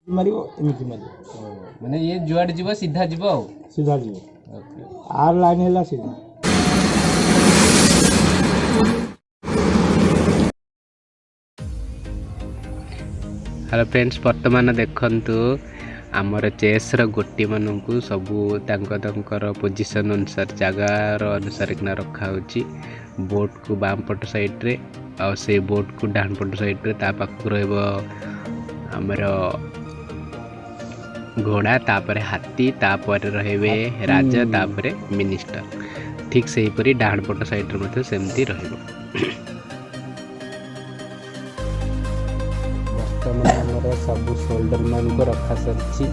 मारिबो एमिति मारिबो माने ये जुआड जीव सीधा जीव आ सीधा जीवो आर लाइन हैला सीधा। हेलो फ्रेंड्स वर्तमान देखंतु आमर चेस्र गोटी मानू सबू तांकर पोजिशन अनुसार जगार अनुसार किना रखा होची बोट को बाम पट साइड रे आ से बोट को डान पट साइड रे ता पाख रहबो आमर घोड़ा तापर हाथी तापर रहबे राजा तापर मिनिस्टर ठीक सही परी डान पट साइड रे मते सेमती रहबो। सब शोल्डर मान को रखा सारी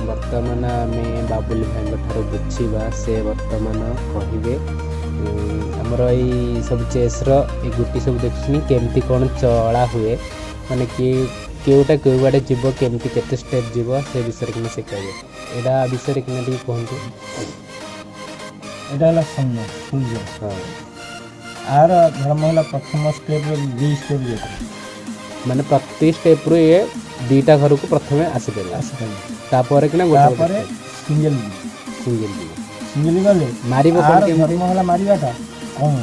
बर्तमान आम बाबुल भाई ठार बुझा से बर्तमान कहे आमर ये सब चेस्र ये गुटी सब देखुनी केमती कौन चला हुए माने कि केउटा केउबाटे जीव केमती केते स्टेप जीव से विषय कि से कहे यहाँ विषय कि कहतु एटा सूर्य हाँ आर धर्म है प्रथम स्टेप दी स्टेप माने प्रति स्टेप रु ये दीटा घर को प्रथमे आसीपर तापर कि सिंगल सिंगल गले मारिबो धर्म है मारिबाटा कौन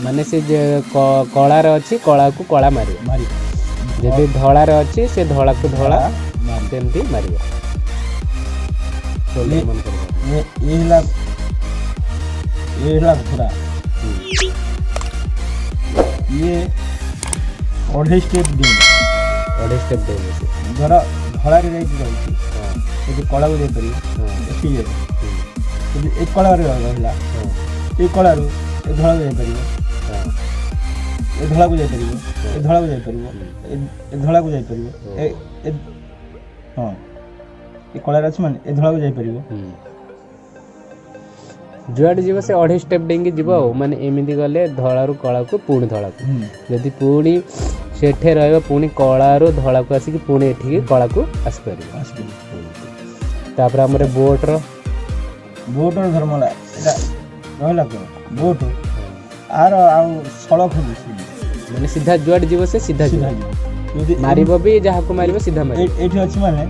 माने से कलार अच्छी कला को कला मार जदि धलार अच्छी से धला को धला सेमती मार घोड़ा ये अढ़े स्टेप दे धर धड़ा रे जाइए कला को जापर एक कला रहा ये कलू ए धड़ा को जापर ए धड़ा को जापर ए धड़ा को जापर ए धड़ा को जापर हाँ ये कलार अच्छे मान ए धड़ा को जापर जुआड जीव से अढ़े स्टेप डेंगी जीव माने एमती गले धड़ारू कला को पुणी धड़ा को जदि पुणी सेठे रहिबा पुणी कलारू धड़ा को आसिक पुणी एठी कला को आसी परिबो तापर हमरे बोट धर्मला एटा रहला को बोट आर आ सड़क माने सीधा जुआड जीव से सीधा जीव मारिबो भी जहा को मारिबो सीधा मारिबो एठी अछि माने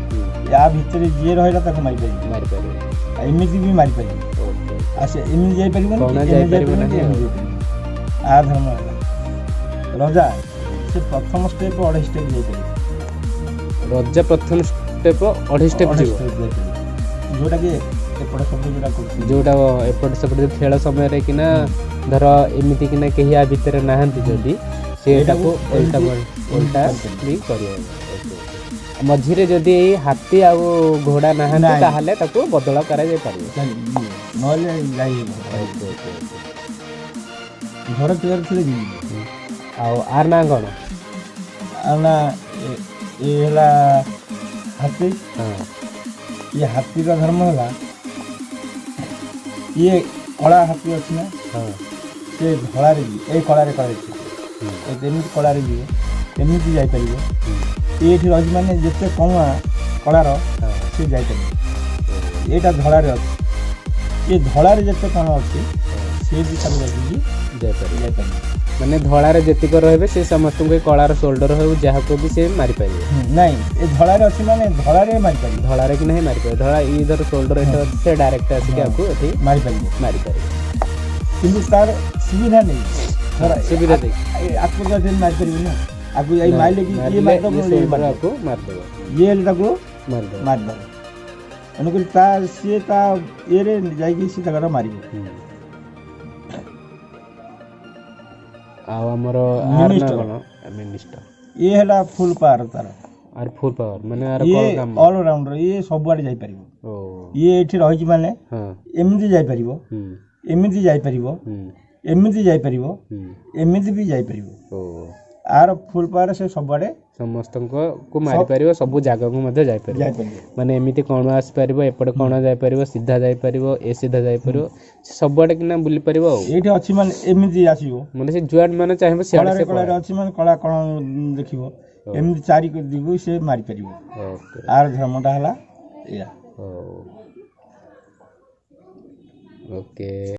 या भीतर जे रहला ताको मारि परिबो एमिति भी मारि परिबो आसे एमिति जाई परिबो आ धर्म राजा से प्रथम स्टेप अढ़े स्टेप जाई परिबो राजा प्रथम स्टेप अढ़े स्टेप जीव जोटा कि एपट सब जोटा एपट सब खेल समय रे कि ना धर एमिति कि ना केही आ भीतर नाहंती जदी सेटा को उल्टा भी करियो मझिरे जदि हाथी आ घोड़ा नाहंती ताहले ताको बदला करा जाय परिबो नले जाई घर क्लियर थले जी आ आर ना कोन आना ए हला हाथी हां ये हाथी का धर्म है ये कला हाथी अच्छी ना हाँ से धड़ा रे ए कला रे कला कला रे एमती जापर ये रही माने जिते कमा कलार से जापर यहाँ धड़ा रे अच्छी ये धड़ा रे जिते कमा अच्छी सी भी जापर माने धड़ा रे जतिक रहबे से समस्त को कलार शोल्डर हो जहा को भी से मारि पाइबे नहीं ए धड़ा रे अछि माने धड़ा रे मारि पाइबे धड़ा रे कि नहीं मारि पाइबे धड़ा इधर शोल्डर एटा से डायरेक्ट आसी के आपको एठी मारि पाइबे किंतु तार सुविधा नहीं सुविधा दे आपको जैसे मारि पाइबे ना आपको यही माइले कि ये मार दो ये मार आपको मार दो ये ताको मार दो अनुकूल ता से ता ये रे जाई सी तकर मारिबे आमर मिनिस्टर ये हला फुल पावर तार आर फुल पावर माने आर ये ऑल राउंडर ये सब आड़े जाई परिबो ये एठी रही माने हां एमिति जाई परिबो एमिति जाई परिबो एमिति जाई परिबो एमिति भी जाई परिबो आर फुल पावर से सब आड़े समस्त को मारि परिबो सब जगह को मध्य जाई परिबो माने एमिति कोन आसी परिबो एपड कोन जाई परिबो सीधा जाई परिबो ए सीधा जाई परिबो सब आड़े किना बुली परिबो एठी अछि माने एमिति आसीबो माने से जुआड माने चाहेबो से कला रे अछि माने कला कोन देखिबो एमिति चारि को दिगु से मारि परिबो आर धर्मटा हला या ओके।